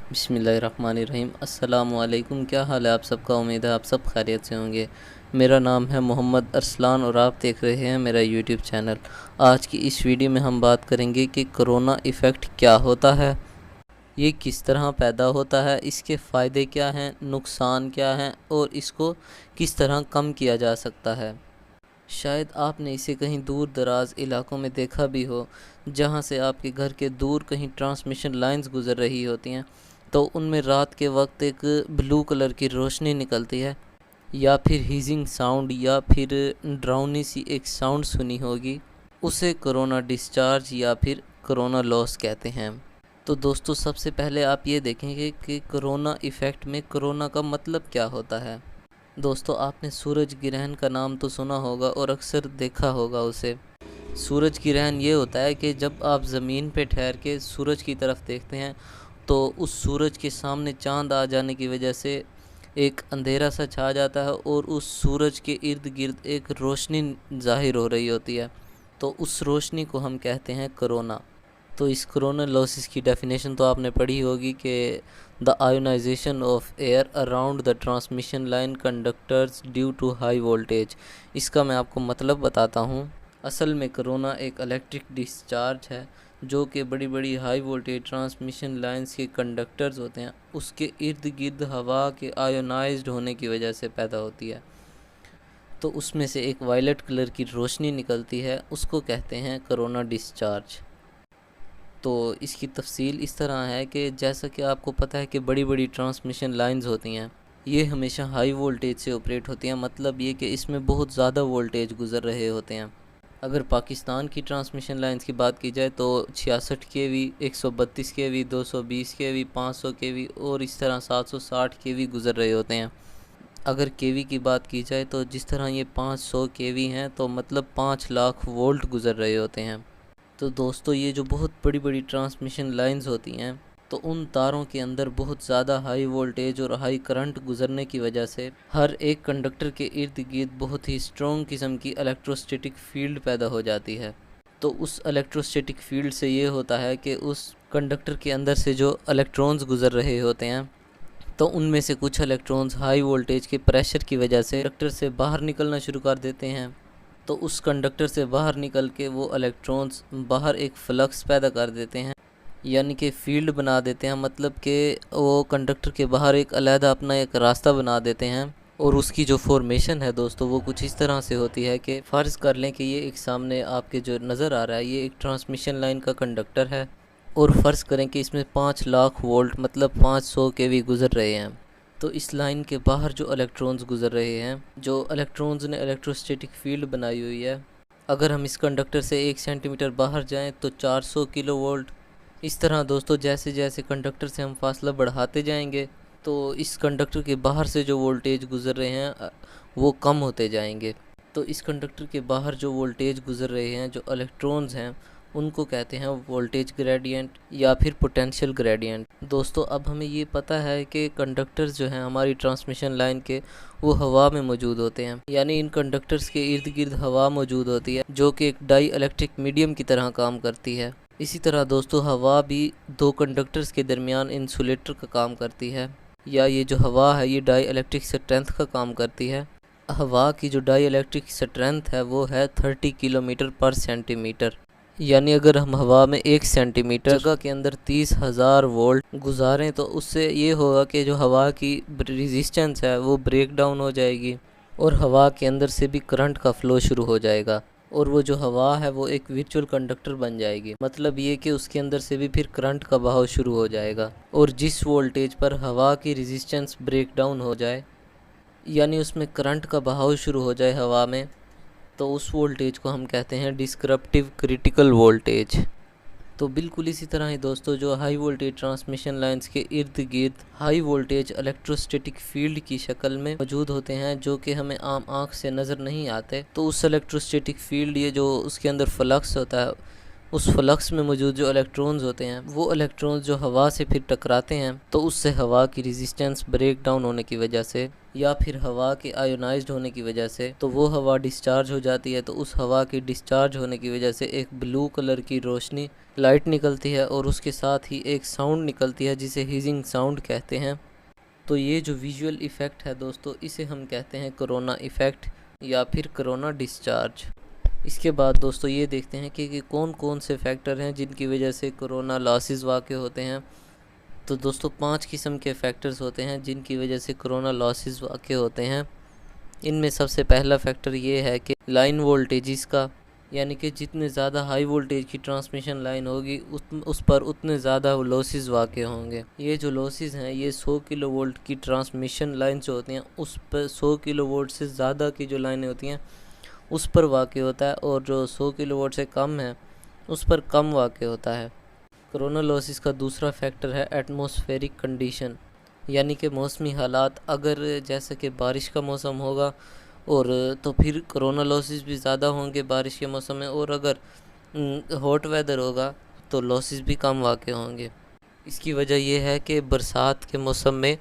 बिस्मिल्लाहिर्रहमानिर्रहीम। अस्सलामुअलैकुम। क्या हाल है आप सबका? उम्मीद है आप सब खैरियत से होंगे। मेरा नाम है मोहम्मद अरसलान और आप देख रहे हैं मेरा यूट्यूब चैनल। आज की इस वीडियो में हम बात करेंगे कि कोरोना इफ़ेक्ट क्या होता है, ये किस तरह पैदा होता है, इसके फ़ायदे क्या हैं, नुकसान क्या हैं और इसको किस तरह कम किया जा सकता है। शायद आपने इसे कहीं दूर दराज इलाकों में देखा भी हो, जहाँ से आपके घर के दूर कहीं ट्रांसमिशन लाइंस गुज़र रही होती हैं, तो उनमें रात के वक्त एक ब्लू कलर की रोशनी निकलती है, या फिर हीजिंग साउंड या फिर ड्राउनी सी एक साउंड सुनी होगी। उसे कोरोना डिस्चार्ज या फिर कोरोना लॉस कहते हैं। तो दोस्तों, सबसे पहले आप ये देखेंगे कि कोरोना इफ़ेक्ट में कोरोना का मतलब क्या होता है। दोस्तों, आपने सूरज ग्रहण का नाम तो सुना होगा और अक्सर देखा होगा उसे। सूरज ग्रहण ये होता है कि जब आप ज़मीन पे ठहर के सूरज की तरफ देखते हैं, तो उस सूरज के सामने चांद आ जाने की वजह से एक अंधेरा सा छा जाता है और उस सूरज के इर्द गिर्द एक रोशनी ज़ाहिर हो रही होती है। तो उस रोशनी को हम कहते हैं कोरोना। तो इस कोरोना लॉसेस की डेफिनेशन तो आपने पढ़ी होगी कि the ionisation of air around the transmission line conductors due to high voltage. इसका मैं आपको मतलब बताता हूँ। असल में कोरोना एक इलेक्ट्रिक डिस्चार्ज है जो कि बड़ी बड़ी हाई वोल्टेज ट्रांसमिशन लाइंस के कंडक्टर्स होते हैं, उसके इर्द गिर्द हवा के आयोनाइज्ड होने की वजह से पैदा होती है। तो उसमें से एक वायलेट कलर की रोशनी निकलती है, उसको कहते हैं कोरोना डिस्चार्ज। तो इसकी तफसील इस तरह है कि जैसा कि आपको पता है कि बड़ी बड़ी ट्रांसमिशन लाइंस होती हैं, ये हमेशा हाई वोल्टेज से ऑपरेट होती हैं। मतलब ये कि इसमें बहुत ज़्यादा वोल्टेज गुज़र रहे होते हैं। अगर पाकिस्तान की ट्रांसमिशन लाइंस की बात की जाए तो 66 केवी, 132 केवी, 220 केवी, 500 केवी और इस तरह 760 केवी गुज़र रहे होते हैं। अगर केवी की बात की जाए तो जिस तरह ये 500 केवी हैं, तो मतलब 5 लाख वोल्ट गुज़र रहे होते हैं। तो दोस्तों, ये जो बहुत बड़ी बड़ी ट्रांसमिशन लाइंस होती हैं, तो उन तारों के अंदर बहुत ज़्यादा हाई वोल्टेज और हाई करंट गुजरने की वजह से हर एक कंडक्टर के इर्द गिर्द बहुत ही स्ट्रॉन्ग किस्म की इलेक्ट्रोस्टैटिक फील्ड पैदा हो जाती है। तो उस इलेक्ट्रोस्टैटिक फील्ड से ये होता है कि उस कंडक्टर के अंदर से जो इलेक्ट्रॉन्स गुजर रहे होते हैं, तो उनमें से कुछ इलेक्ट्रॉन्स हाई वोल्टेज के प्रेशर की वजह से कंडक्टर से बाहर निकलना शुरू कर देते हैं। तो उस कंडक्टर से बाहर निकल के वो इलेक्ट्रॉन्स बाहर एक फ्लक्स पैदा कर देते हैं, यानी कि फ़ील्ड बना देते हैं। मतलब कि वो कंडक्टर के बाहर एक अलहदा अपना एक रास्ता बना देते हैं। और उसकी जो फॉर्मेशन है दोस्तों, वो कुछ इस तरह से होती है कि फ़र्ज़ कर लें कि ये एक सामने आपके जो नज़र आ रहा है, ये एक ट्रांसमिशन लाइन का कंडक्टर है, और फ़र्ज़ करें कि इसमें 5 लाख वोल्ट मतलब 500 केवी गुज़र रहे हैं। तो इस लाइन के बाहर जो इलेक्ट्रॉन्स गुज़र रहे हैं, जो इलेक्ट्रॉन्स ने इलेक्ट्रोस्टैटिक फील्ड बनाई हुई है, अगर हम इस कंडक्टर से 1 सेंटीमीटर बाहर जाएं तो 400 किलो वोल्ट। इस तरह दोस्तों, जैसे जैसे कंडक्टर से हम फासला बढ़ाते जाएंगे, तो इस कंडक्टर के बाहर से जो वोल्टेज गुज़र रहे हैं वो कम होते जाएंगे। तो इस कंडक्टर के बाहर जो वोल्टेज गुज़र रहे हैं, जो इलेक्ट्रॉन्स हैं, उनको कहते हैं वोल्टेज ग्रेडियंट या फिर पोटेंशियल ग्रेडियंट। दोस्तों, अब हमें ये पता है कि कंडक्टर्स जो हैं हमारी ट्रांसमिशन लाइन के, वो हवा में मौजूद होते हैं, यानी इन कंडक्टर्स के इर्द गिर्द हवा मौजूद होती है जो कि एक डाई इलेक्ट्रिक मीडियम की तरह काम करती है। इसी तरह दोस्तों, हवा भी दो कंडक्टर्स के दरमियान इंसुलेटर का काम करती है, या ये जो हवा है ये डाई इलेक्ट्रिक स्ट्रेंथ का काम करती है। हवा की जो डाई इलेक्ट्रिक स्ट्रेंथ है वो है 30 किलोमीटर पर सेंटीमीटर। यानी अगर हम हवा में 1 सेंटीमीटर जगह के अंदर 30,000 वोल्ट गुजारें, तो उससे ये होगा कि जो हवा की रेजिस्टेंस है वो ब्रेक डाउन हो जाएगी और हवा के अंदर से भी करंट का फ़्लो शुरू हो जाएगा, और वो जो हवा है वो एक वर्चुअल कंडक्टर बन जाएगी। मतलब ये कि उसके अंदर से भी फिर करंट का बहाव शुरू हो जाएगा, और जिस वोल्टेज पर हवा की रेजिस्टेंस ब्रेक डाउन हो जाए, यानी उसमें करंट का बहाव शुरू हो जाए हवा में, तो उस वोल्टेज को हम कहते हैं डिस्क्रप्टिव क्रिटिकल वोल्टेज। तो बिल्कुल इसी तरह ही दोस्तों, जो हाई वोल्टेज ट्रांसमिशन लाइंस के इर्द गिर्द हाई वोल्टेज इलेक्ट्रोस्टैटिक फील्ड की शक्ल में मौजूद होते हैं, जो कि हमें आम आँख से नज़र नहीं आते, तो उस इलेक्ट्रोस्टैटिक फील्ड, ये जो उसके अंदर फ्लक्स होता है, उस फ्लक्स में मौजूद जो इलेक्ट्रॉन्स होते हैं वो इलेक्ट्रॉन्स जो हवा से फिर टकराते हैं, तो उससे हवा की रेजिस्टेंस ब्रेक डाउन होने की वजह से या फिर हवा के आयोनाइज्ड होने की वजह से तो वो हवा डिस्चार्ज हो जाती है। तो उस हवा की डिस्चार्ज होने की वजह से एक ब्लू कलर की रोशनी लाइट निकलती है और उसके साथ ही एक साउंड निकलती है जिसे हीजिंग साउंड कहते हैं। तो ये जो विजुअल इफ़ेक्ट है दोस्तों, इसे हम कहते हैं कोरोना इफ़ेक्ट या फिर कोरोना डिस्चार्ज। इसके बाद दोस्तों ये देखते हैं कि कौन कौन से फैक्टर हैं जिनकी वजह से कोरोना लॉसेस वाक़ होते हैं। तो दोस्तों 5 किस्म के फैक्टर्स होते हैं जिनकी वजह से कोरोना लॉसेस वाक़ होते हैं। इनमें सबसे पहला फैक्टर ये है कि लाइन वोल्टेजेस का, यानी कि जितने ज़्यादा हाई वोल्टेज की ट्रांसमिशन लाइन होगी उस पर उतने ज़्यादा लॉसेस वाक़ होंगे। ये जो लॉसेस हैं ये 100 किलो वोल्ट की ट्रांसमिशन लाइन जो होती हैं उस पर 100 किलो वोल्ट से ज़्यादा की जो लाइनें होती हैं उस पर वाक़ होता है, और जो 100 किलो वोल्ट से कम है उस पर कम वाक़ होता है। कोरोना लॉसेस का दूसरा फैक्टर है एटमॉस्फेरिक कंडीशन, यानी कि मौसमी हालात। अगर जैसे कि बारिश का मौसम होगा और तो फिर कोरोना लॉसेस भी ज़्यादा होंगे बारिश के मौसम में, और अगर हॉट वेदर होगा तो लॉसेस भी कम वाक़ होंगे। इसकी वजह यह है कि बरसात के मौसम में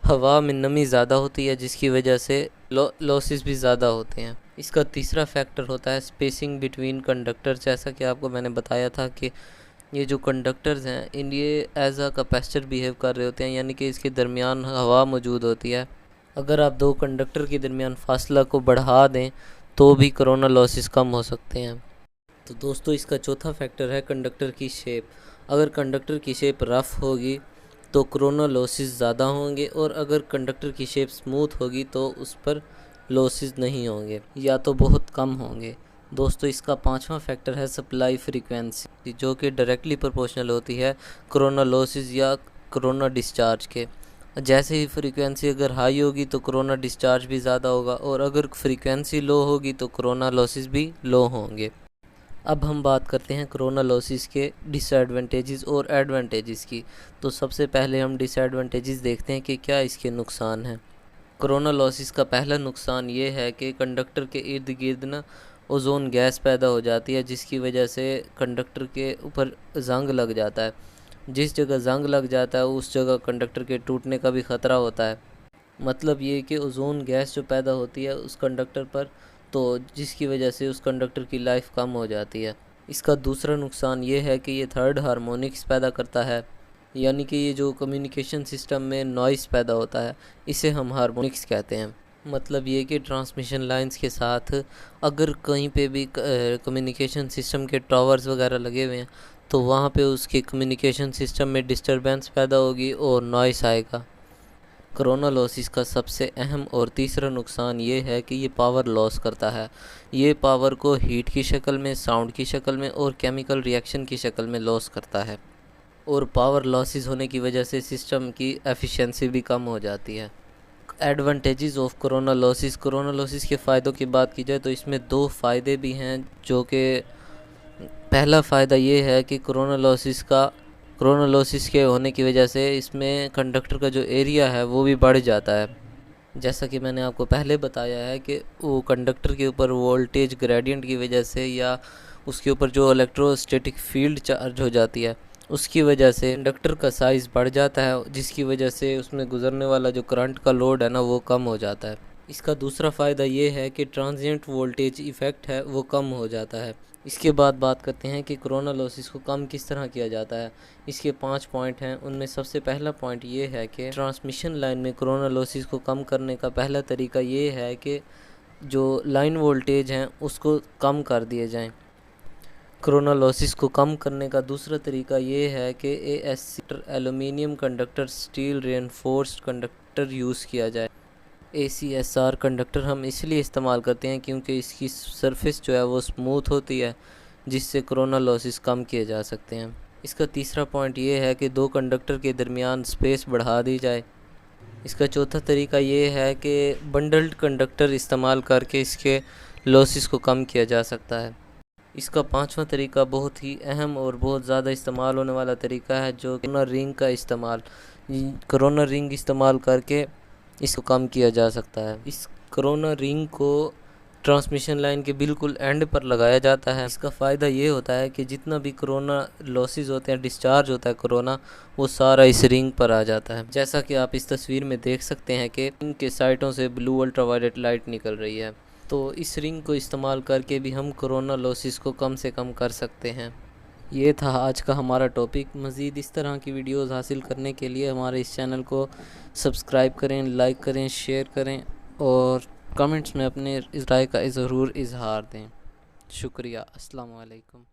हवा में नमी ज़्यादा होती है जिसकी वजह से लॉसेस भी ज़्यादा होते हैं। इसका तीसरा फैक्टर होता है स्पेसिंग बिटवीन कंडक्टर्स। जैसा कि आपको मैंने बताया था कि ये जो कंडक्टर्स हैं ये एज अ कैपेसिटर बिहेव कर रहे होते हैं, यानी कि इसके दरमियान हवा मौजूद होती है। अगर आप दो कंडक्टर के दरमियान फासला को बढ़ा दें तो भी कोरोना लॉसेस कम हो सकते हैं। तो दोस्तों इसका चौथा फैक्टर है कंडक्टर की शेप। अगर कंडक्टर की शेप रफ़ होगी तो कोरोना लॉसेस ज़्यादा होंगे, और अगर कंडक्टर की शेप स्मूथ होगी तो उस पर लॉसेस नहीं होंगे या तो बहुत कम होंगे। दोस्तों इसका पांचवा फैक्टर है सप्लाई फ्रीक्वेंसी, जो कि डायरेक्टली प्रोपोर्शनल होती है कोरोना लॉसेस या कोरोना डिस्चार्ज के। जैसे ही फ्रीक्वेंसी अगर हाई होगी तो कोरोना डिस्चार्ज भी ज़्यादा होगा, और अगर फ्रीक्वेंसी लो होगी तो कोरोना लॉसेस भी लो होंगे। अब हम बात करते हैं कोरोना लॉसेस के डिसएडवांटेजेस और एडवांटेजेस की। तो सबसे पहले हम डिसएडवांटेजेस देखते हैं कि क्या इसके नुकसान हैं। कोरोना लॉसेस का पहला नुकसान ये है कि कंडक्टर के इर्द गिर्द ना ओजोन गैस पैदा हो जाती है, जिसकी वजह से कंडक्टर के ऊपर जंग लग जाता है। जिस जगह जंग लग जाता है उस जगह कंडक्टर के टूटने का भी ख़तरा होता है। मतलब ये कि ओजोन गैस जो पैदा होती है उस कंडक्टर पर, तो जिसकी वजह से उस कंडक्टर की लाइफ कम हो जाती है। इसका दूसरा नुकसान ये है कि ये थर्ड हार्मोनिक्स पैदा करता है, यानी कि ये जो कम्युनिकेशन सिस्टम में नॉइज़ पैदा होता है इसे हम हार्मोनिक्स कहते हैं। मतलब ये कि ट्रांसमिशन लाइंस के साथ अगर कहीं पे भी कम्युनिकेशन सिस्टम के टावर्स वगैरह लगे हुए हैं तो वहाँ पे उसके कम्युनिकेशन सिस्टम में डिस्टरबेंस पैदा होगी और नॉइस आएगा। कोरोना लॉसेस का सबसे अहम और तीसरा नुकसान ये है कि ये पावर लॉस करता है। ये पावर को हीट की शक्ल में, साउंड की शक्ल में और केमिकल रिएक्शन की शक्ल में लॉस करता है, और पावर लॉसेस होने की वजह से सिस्टम की एफिशिएंसी भी कम हो जाती है। एडवांटेजेस ऑफ कोरोना लॉसेस के फ़ायदों की बात की जाए तो इसमें दो फ़ायदे भी हैं, जो कि पहला फ़ायदा ये है कि कोरोना लॉसेस के होने की वजह से इसमें कंडक्टर का जो एरिया है वो भी बढ़ जाता है। जैसा कि मैंने आपको पहले बताया है कि वो कंडक्टर के ऊपर वोल्टेज ग्रेडियंट की वजह से या उसके ऊपर जो इलेक्ट्रोस्टैटिक फील्ड चार्ज हो जाती है उसकी वजह से कंडक्टर का साइज़ बढ़ जाता है, जिसकी वजह से उसमें गुजरने वाला जो करंट का लोड है ना वो कम हो जाता है। इसका दूसरा फ़ायदा ये है कि ट्रांजिएंट वोल्टेज इफ़ेक्ट है वो कम हो जाता है। इसके बाद बात करते हैं कि कोरोना लॉसेस को कम किस तरह किया जाता है। इसके 5 पॉइंट हैं। उनमें सबसे पहला पॉइंट ये है कि ट्रांसमिशन लाइन में कोरोना लॉसेस को कम करने का पहला तरीका ये है कि जो लाइन वोल्टेज हैं उसको कम कर दिए जाएं। कोरोना लॉसेस को कम करने का दूसरा तरीका ये है कि ASC aluminium conductor steel reinforced conductor use किया जाए। ACSR कंडक्टर हम इसलिए इस्तेमाल करते हैं क्योंकि इसकी सरफेस जो है वो स्मूथ होती है, जिससे कोरोना लॉसेस कम किए जा सकते हैं। इसका तीसरा पॉइंट ये है कि दो कंडक्टर के दरमियान स्पेस बढ़ा दी जाए। इसका चौथा तरीका ये है कि बंडल्ड कंडक्टर इस्तेमाल करके इसके लॉसेस को कम किया जा सकता है। इसका पांचवा तरीका बहुत ही अहम और बहुत ज़्यादा इस्तेमाल होने वाला तरीका है, जो कोरोना रिंग इस्तेमाल करके इसको कम किया जा सकता है। इस कोरोना रिंग को ट्रांसमिशन लाइन के बिल्कुल एंड पर लगाया जाता है। इसका फ़ायदा ये होता है कि जितना भी कोरोना लॉसेस होते हैं, डिस्चार्ज होता है कोरोना, वो सारा इस रिंग पर आ जाता है। जैसा कि आप इस तस्वीर में देख सकते हैं कि इनके साइटों से ब्लू अल्ट्रावायलेट लाइट निकल रही है। तो इस रिंग को इस्तेमाल करके भी हम कोरोना लॉसेस को कम से कम कर सकते हैं। ये था आज का हमारा टॉपिक। मज़ीद इस तरह की वीडियोज़ हासिल करने के लिए हमारे इस चैनल को सब्सक्राइब करें, लाइक करें, शेयर करें और कमेंट्स में अपने राय का ज़रूर इजहार दें। शुक्रिया। अस्सलाम वालेकुम।